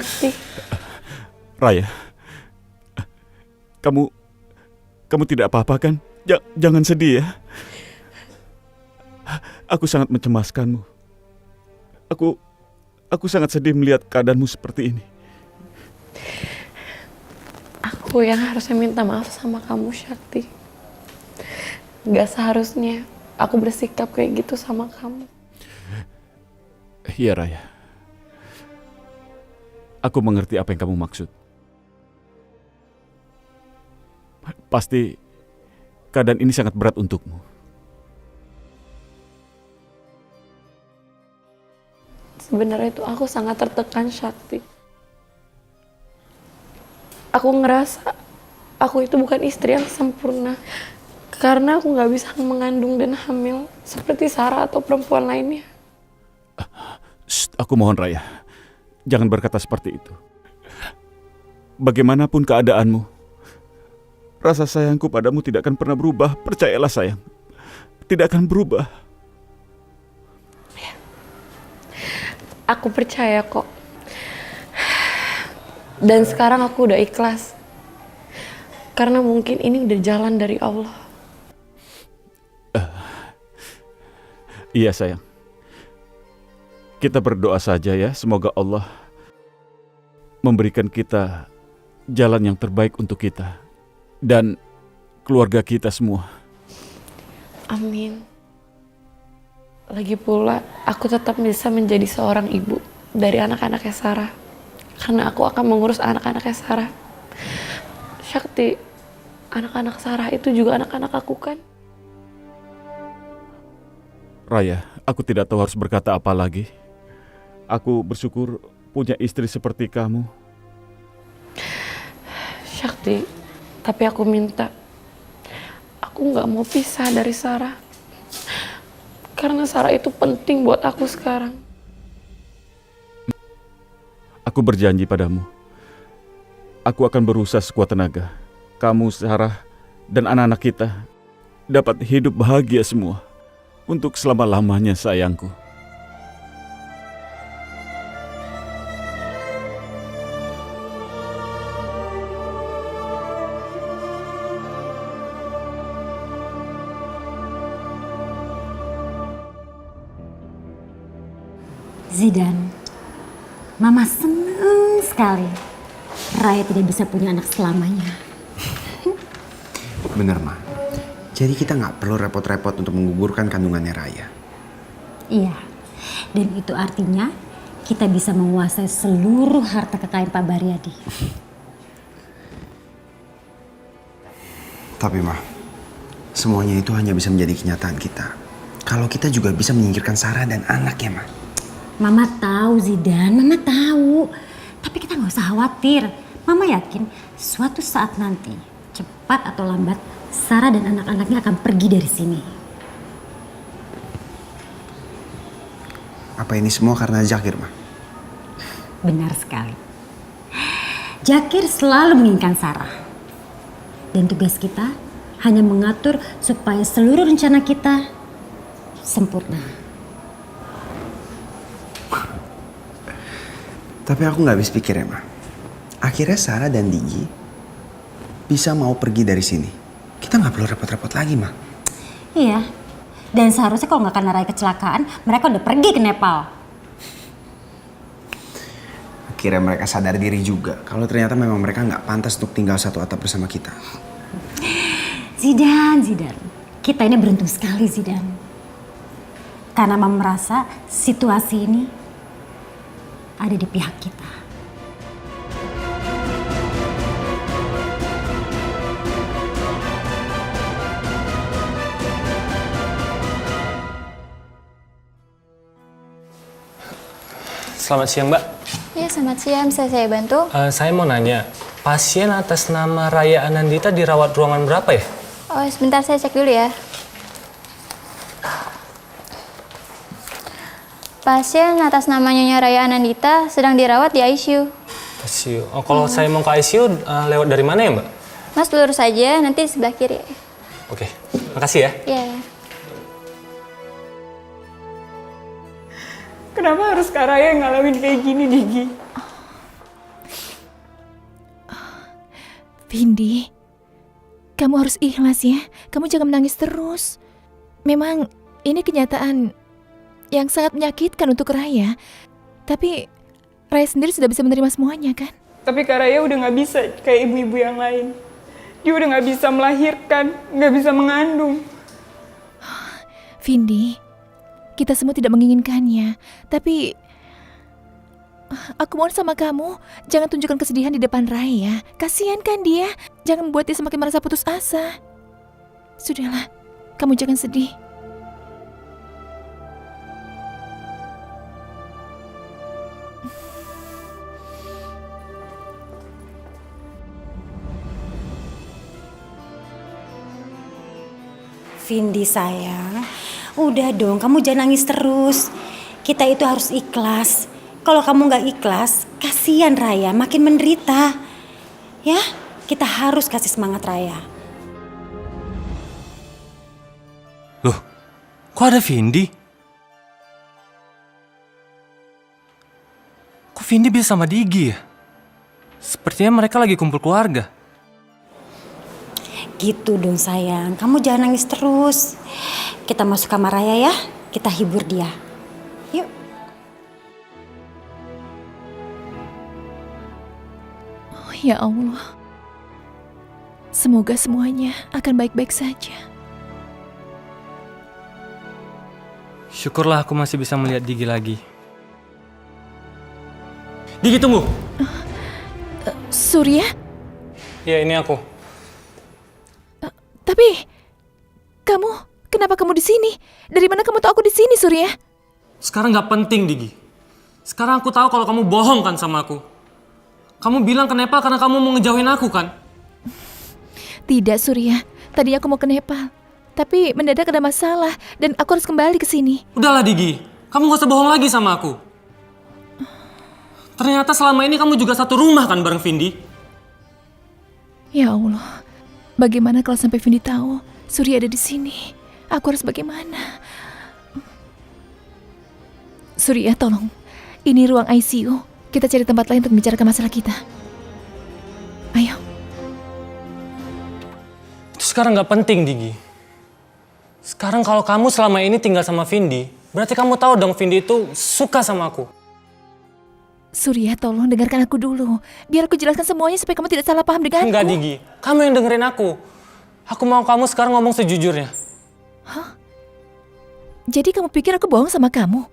Sakti. Raya, kamu tidak apa-apa kan? Jangan sedih ya. Aku sangat mencemaskanmu. Aku sangat sedih melihat keadaanmu seperti ini. Aku yang harusnya minta maaf sama kamu, Sakti. Gak seharusnya aku bersikap kayak gitu sama kamu. Iya, Raya. Aku mengerti apa yang kamu maksud. Pasti keadaan ini sangat berat untukmu. Sebenarnya itu aku sangat tertekan, Sakti. Aku ngerasa aku itu bukan istri yang sempurna. Karena aku gak bisa mengandung dan hamil seperti Sarah atau perempuan lainnya. Aku mohon, Raya. Jangan berkata seperti itu. Bagaimanapun keadaanmu, rasa sayangku padamu tidak akan pernah berubah. Percayalah, sayang. Tidak akan berubah. Aku percaya kok. Dan sekarang aku udah ikhlas. Karena mungkin ini udah jalan dari Allah. Iya, sayang. Kita berdoa saja ya, semoga Allah memberikan kita jalan yang terbaik untuk kita dan keluarga kita semua. Amin. Lagi pula, aku tetap bisa menjadi seorang ibu dari anak-anaknya Sarah. Karena aku akan mengurus anak-anaknya Sarah. Sakti, anak-anak Sarah itu juga anak-anak aku kan? Raya, aku tidak tahu harus berkata apa lagi. Aku bersyukur punya istri seperti kamu. Sakti, tapi aku minta, aku gak mau pisah dari Sarah. Karena Sarah itu penting buat aku sekarang. Aku berjanji padamu. Aku akan berusaha sekuat tenaga. Kamu, Sarah, dan anak-anak kita dapat hidup bahagia semua. Untuk selama-lamanya, sayangku. Zidan, Mama seneng sekali Raya tidak bisa punya anak selamanya. Bener, Ma. Jadi kita nggak perlu repot-repot untuk menggugurkan kandungannya Raya. Iya, dan itu artinya kita bisa menguasai seluruh harta kekayaan Pak Baryadi. Tapi, Ma, semuanya itu hanya bisa menjadi kenyataan kita kalau kita juga bisa menyingkirkan Sarah dan anaknya, Ma. Mama tahu Zidan, Mama tahu. Tapi kita nggak usah khawatir. Mama yakin suatu saat nanti, cepat atau lambat, Sarah dan anak-anaknya akan pergi dari sini. Apa ini semua karena Zakir, Ma? Benar sekali. Zakir selalu menginginkan Sarah. Dan tugas kita hanya mengatur supaya seluruh rencana kita sempurna. Tapi aku nggak habis pikir ya, Ma. Akhirnya Sarah dan Digi bisa mau pergi dari sini. Kita nggak perlu repot-repot lagi, Ma. Iya. Dan seharusnya kalau nggak karena Raya kecelakaan, mereka udah pergi ke Nepal. Akhirnya mereka sadar diri juga kalau ternyata memang mereka nggak pantas untuk tinggal satu atap bersama kita. Zidan. Kita ini beruntung sekali, Zidan. Karena Mama merasa situasi ini ada di pihak kita. Selamat siang, Mbak. Ya, selamat siang. Bisa saya bantu? Saya mau nanya, pasien atas nama Raya Anandita dirawat ruangan berapa ya? Oh, sebentar saya cek dulu ya. Pasien atas nama Nyonya Raya Anandita sedang dirawat di ICU. ICU. Oh, kalau saya mau ke ICU, lewat dari mana ya, Mbak? Mas lurus saja, nanti di sebelah kiri. Oke, makasih ya. Ya. Kenapa harus Kak Raya yang ngalamin kayak gini, Digi? Vindi, kamu harus ikhlas ya. Kamu jangan menangis terus. Memang ini kenyataan yang sangat menyakitkan untuk Raya. Tapi Raya sendiri sudah bisa menerima semuanya kan? Tapi Kak Raya udah gak bisa kayak ibu-ibu yang lain. Dia udah gak bisa melahirkan, gak bisa mengandung. Vindi, kita semua tidak menginginkannya. Tapi aku mohon sama kamu, jangan tunjukkan kesedihan di depan Raya. Kasihan kan dia. Jangan membuat dia semakin merasa putus asa. Sudahlah, kamu jangan sedih. Vindi sayang, udah dong, kamu jangan nangis terus. Kita itu harus ikhlas. Kalau kamu gak ikhlas, kasihan Raya makin menderita. Ya, kita harus kasih semangat Raya. Loh, kok ada Vindi? Kok Vindi bisa sama Digi ya? Sepertinya mereka lagi kumpul keluarga. Gitu dong sayang, kamu jangan nangis terus. Kita masuk kamar Raya ya, kita hibur dia. Yuk. Oh ya Allah, semoga semuanya akan baik-baik saja. Syukurlah aku masih bisa melihat Digi lagi. Digi, tunggu. Surya? Ya, ini aku. Tapi kenapa kamu di sini? Dari mana kamu tahu aku di sini, Surya? Sekarang gak penting, Digi. Sekarang aku tahu kalau kamu bohong kan sama aku. Kamu bilang ke Nepal karena kamu mau ngejauhin aku kan? Tidak, Surya. Tadinya aku mau ke Nepal. Tapi mendadak ada masalah dan aku harus kembali ke sini. Udahlah, Digi. Kamu gak usah bohong lagi sama aku. Ternyata selama ini kamu juga satu rumah kan bareng Vindi? Ya Allah, bagaimana kalau sampai Vindi tahu Surya ada di sini? Aku harus bagaimana? Surya, tolong. Ini ruang ICU. Kita cari tempat lain untuk membicarakan masalah kita. Ayo. Itu sekarang gak penting, Digi. Sekarang kalau kamu selama ini tinggal sama Vindi, berarti kamu tahu dong Vindi itu suka sama aku. Surya, tolong dengarkan aku dulu. Biar aku jelaskan semuanya supaya kamu tidak salah paham denganku. Enggak, Digi. Kamu yang dengerin aku. Aku mau kamu sekarang ngomong sejujurnya. Hah? Jadi kamu pikir aku bohong sama kamu?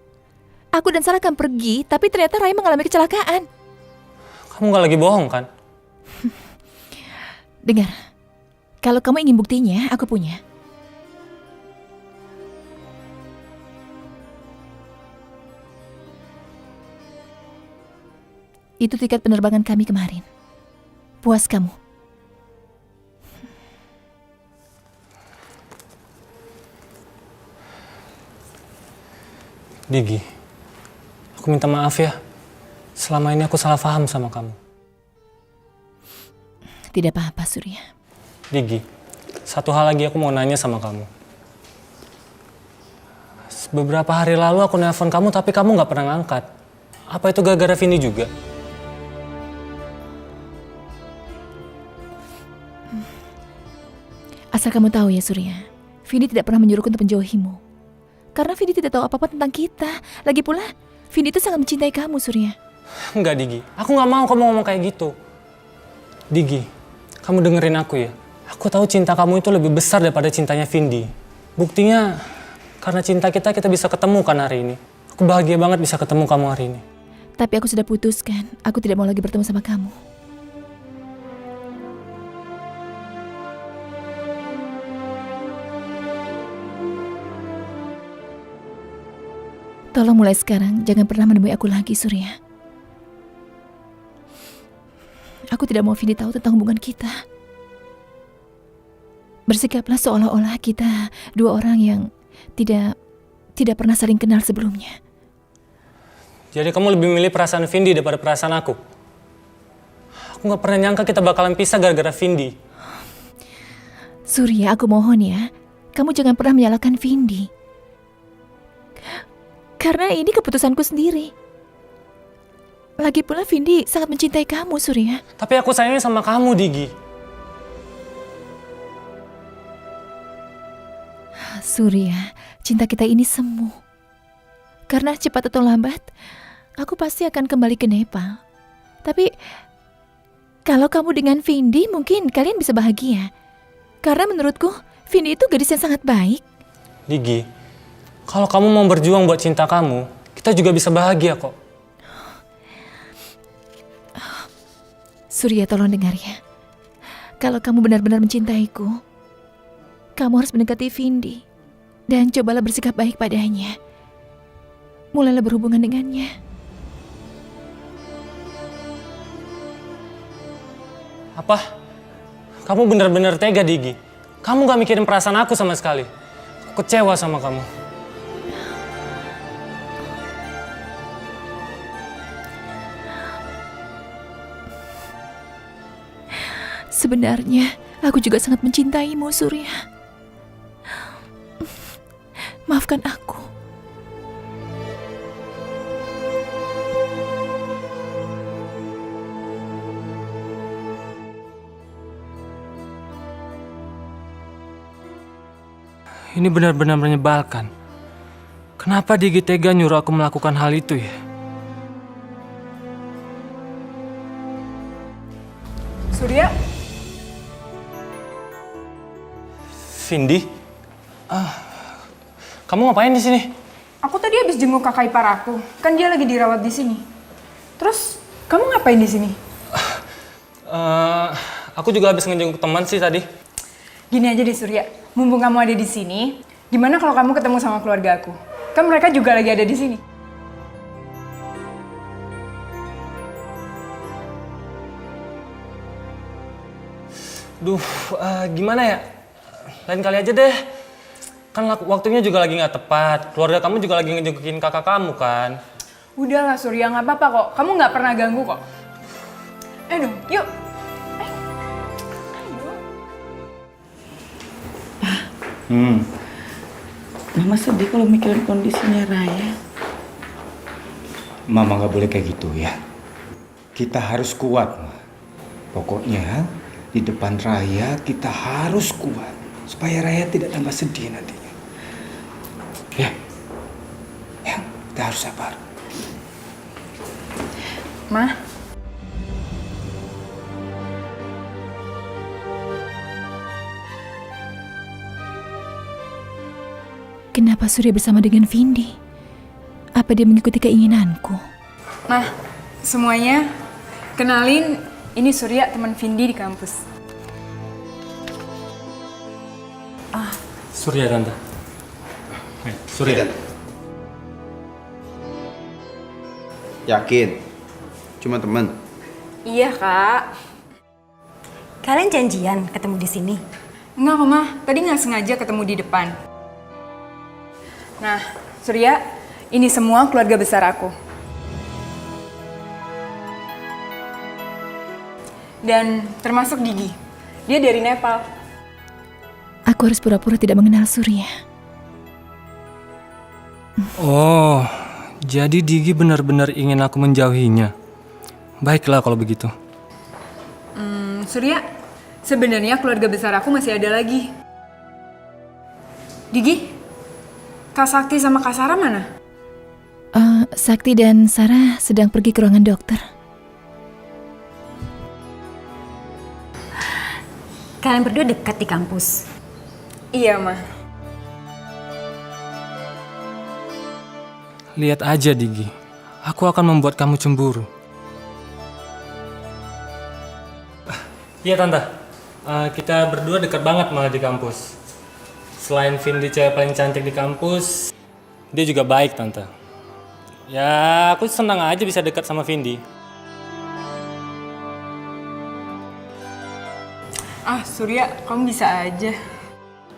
Aku dan Sarah akan pergi, tapi ternyata Raya mengalami kecelakaan. Kamu gak lagi bohong kan? Dengar, kalau kamu ingin buktinya, aku punya. Itu tiket penerbangan kami kemarin. Puas kamu? Digi, aku minta maaf ya. Selama ini aku salah paham sama kamu. Tidak apa-apa, Surya. Digi, satu hal lagi aku mau nanya sama kamu. Beberapa hari lalu aku nelpon kamu tapi kamu gak pernah ngangkat. Apa itu gara-gara Vindi juga? Asal kamu tahu ya, Surya, Vindi tidak pernah menyuruhku untuk menjauhimu. Karena Vindi tidak tahu apa-apa tentang kita. Lagi pula, Vindi itu sangat mencintai kamu, Surya. Enggak, Digi. Aku gak mau kamu ngomong kayak gitu. Digi, kamu dengerin aku ya. Aku tahu cinta kamu itu lebih besar daripada cintanya Vindi. Buktinya, karena cinta kita bisa ketemu kan hari ini. Aku bahagia banget bisa ketemu kamu hari ini. Tapi aku sudah putuskan, aku tidak mau lagi bertemu sama kamu. Tolong mulai sekarang, jangan pernah menemui aku lagi, Surya. Aku tidak mau Vindi tahu tentang hubungan kita. Bersikaplah seolah-olah kita dua orang yang tidak pernah saling kenal sebelumnya. Jadi kamu lebih milih perasaan Vindi daripada perasaan aku? Aku gak pernah nyangka kita bakalan pisah gara-gara Vindi. Surya, aku mohon ya, kamu jangan pernah menyalahkan Vindi. Karena ini keputusanku sendiri. Lagi pula Vindi sangat mencintai kamu, Surya. Tapi aku sayangnya sama kamu, Digi. Surya, cinta kita ini semu. Karena cepat atau lambat, aku pasti akan kembali ke Nepal. Tapi, kalau kamu dengan Vindi, mungkin kalian bisa bahagia. Karena menurutku, Vindi itu gadis yang sangat baik. Digi, kalau kamu mau berjuang buat cinta kamu, kita juga bisa bahagia kok. Surya, tolong dengar ya. Kalau kamu benar-benar mencintaiku, kamu harus mendekati Vindi. Dan cobalah bersikap baik padanya. Mulailah berhubungan dengannya. Apa? Kamu benar-benar tega, Digi. Kamu gak mikirin perasaan aku sama sekali. Aku kecewa sama kamu. Sebenarnya, aku juga sangat mencintaimu, Surya. Maafkan aku. Ini benar-benar menyebalkan. Kenapa Digi tega nyuruh aku melakukan hal itu ya? Surya, Vindi? Kamu ngapain di sini? aku tadi habis jenguk kakak ipar aku. Kan dia lagi dirawat di sini. Terus, kamu ngapain di sini? Aku juga habis ngejenguk teman sih tadi. Gini aja deh Surya, mumpung kamu ada di sini, gimana kalau kamu ketemu sama keluarga aku? Kan mereka juga lagi ada di sini. Duh, gimana ya? Lain kali aja deh. Kan waktunya juga lagi nggak tepat. Keluarga kamu juga lagi ngejengukin kakak kamu kan. Udahlah Surya, nggak apa-apa kok. Kamu nggak pernah ganggu kok. Ayo dong, yuk. Mama sedih kalau mikirin kondisinya Raya. Mama nggak boleh kayak gitu ya. Kita harus kuat, Ma. Pokoknya di depan Raya kita harus kuat supaya Raya tidak tambah sedih nantinya. Ya, kita harus sabar. Ma, Kenapa Surya bersama dengan Vindi? Apa dia mengikuti keinginanku? Ma, semuanya kenalin, ini Surya teman Vindi di kampus. Surya tante. Surya. Yakin? Cuma teman? Iya kak. Kalian janjian ketemu di sini? Enggak kok Ma, tadi nggak sengaja ketemu di depan. Nah, Surya, ini semua keluarga besar aku. Dan termasuk Digi, dia dari Nepal. Aku harus pura-pura tidak mengenal Surya. Oh, jadi Digi benar-benar ingin aku menjauhinya. Baiklah kalau begitu. Surya, sebenarnya keluarga besar aku masih ada lagi. Digi, Kak Sakti sama Kak Sarah mana? Sakti dan Sarah sedang pergi ke ruangan dokter. Kalian berdua dekat di kampus. Iya, Ma. Lihat aja Digi, aku akan membuat kamu cemburu. Iya tante, kita berdua dekat banget malah di kampus. Selain Vindi cewek paling cantik di kampus, dia juga baik tante. Ya aku senang aja bisa dekat sama Vindi. Surya, kamu bisa aja.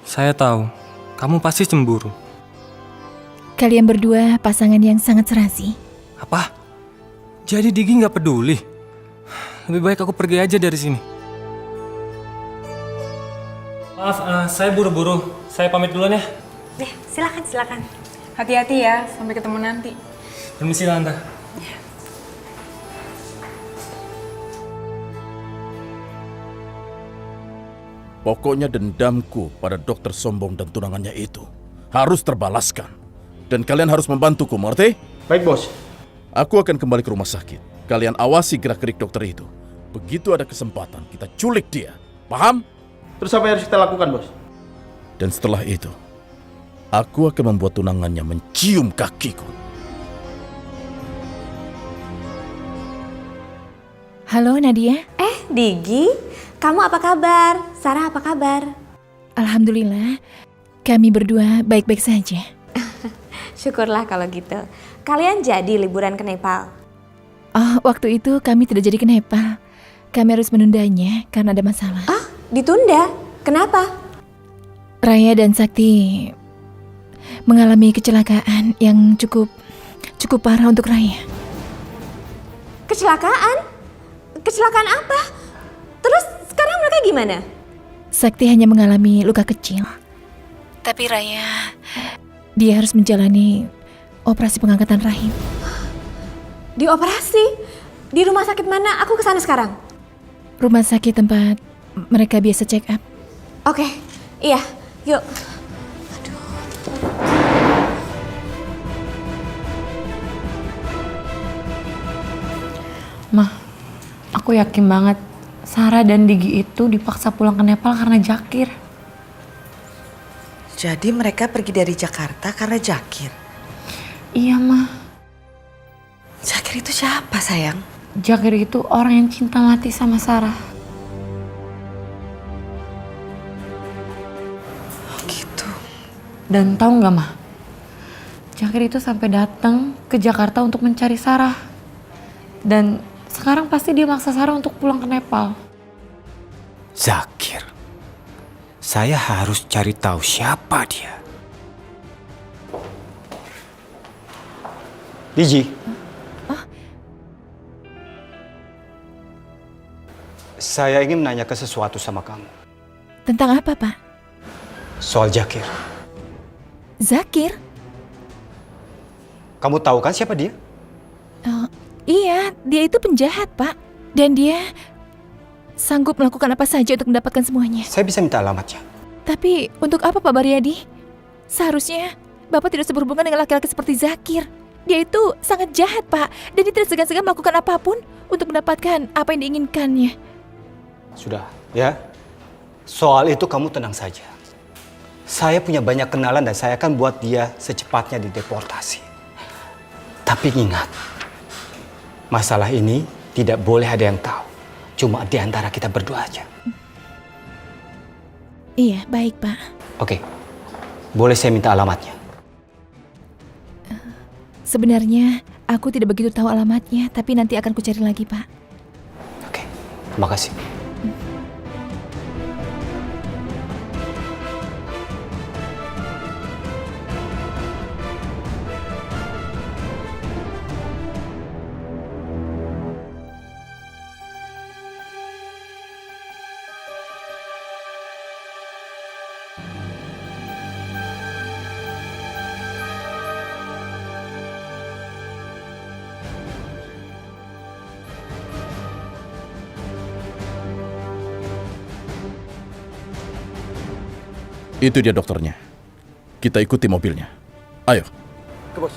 Saya tahu, kamu pasti cemburu. Kalian berdua pasangan yang sangat serasi. Apa? Jadi Digi nggak peduli? Lebih baik aku pergi aja dari sini. Maaf, saya buru-buru. Saya pamit duluan ya. Deh, silakan. Hati-hati ya, sampai ketemu nanti. Permisi tante. Pokoknya dendamku pada dokter sombong dan tunangannya itu harus terbalaskan. Dan kalian harus membantuku, mengerti? Baik, Bos. Aku akan kembali ke rumah sakit. Kalian awasi gerak-gerik dokter itu. Begitu ada kesempatan, kita culik dia. Paham? Terus apa yang harus kita lakukan, Bos? Dan setelah itu, aku akan membuat tunangannya mencium kakiku. Halo Nadia. Digi, kamu apa kabar? Sarah apa kabar? Alhamdulillah, kami berdua baik-baik saja. Syukurlah kalau gitu. Kalian jadi liburan ke Nepal? Oh, waktu itu kami tidak jadi ke Nepal. Kami harus menundanya karena ada masalah. Ditunda? Kenapa? Raya dan Sakti mengalami kecelakaan yang cukup parah untuk Raya. Kecelakaan? Kecelakaan apa? Terus sekarang mereka gimana? Sakti hanya mengalami luka kecil. Tapi Raya, dia harus menjalani operasi pengangkatan rahim. Dioperasi? Di rumah sakit mana? Aku kesana sekarang. Rumah sakit tempat mereka biasa check up. Oke, iya, yuk. Mah, aku yakin banget Sarah dan Digi itu dipaksa pulang ke Nepal karena Jakir. Jadi mereka pergi dari Jakarta karena Jakir? Iya, Mah. Jakir itu siapa, sayang? Jakir itu orang yang cinta mati sama Sarah. Gitu. Dan tahu nggak, Mah? Jakir itu sampai datang ke Jakarta untuk mencari Sarah. Dan sekarang pasti dia maksa Sarah untuk pulang ke Nepal. Zakir. Saya harus cari tahu siapa dia. Digi. Saya ingin menanyakan sesuatu sama kamu. Tentang apa, Pak? Soal Zakir. Zakir? Kamu tahu kan siapa dia? Oh, iya, dia itu penjahat, Pak. Dan dia sanggup melakukan apa saja untuk mendapatkan semuanya. Saya bisa minta alamatnya. Tapi untuk apa, Pak Baryadi? Seharusnya Bapak tidak berhubungan dengan laki-laki seperti Zakir. Dia itu sangat jahat, Pak. Dan dia tidak segan-segan melakukan apapun untuk mendapatkan apa yang diinginkannya. Sudah, ya. Soal itu kamu tenang saja. Saya punya banyak kenalan dan saya akan buat dia secepatnya dideportasi. Tapi ingat, masalah ini tidak boleh ada yang tahu. Cuma di antara kita berdua aja. Iya, baik, Pak. Oke, boleh saya minta alamatnya? Sebenarnya aku tidak begitu tahu alamatnya, tapi nanti akan kucari lagi, Pak. Oke, terima kasih. Itu dia dokternya. Kita ikuti mobilnya. Ayo. Ke, Bos.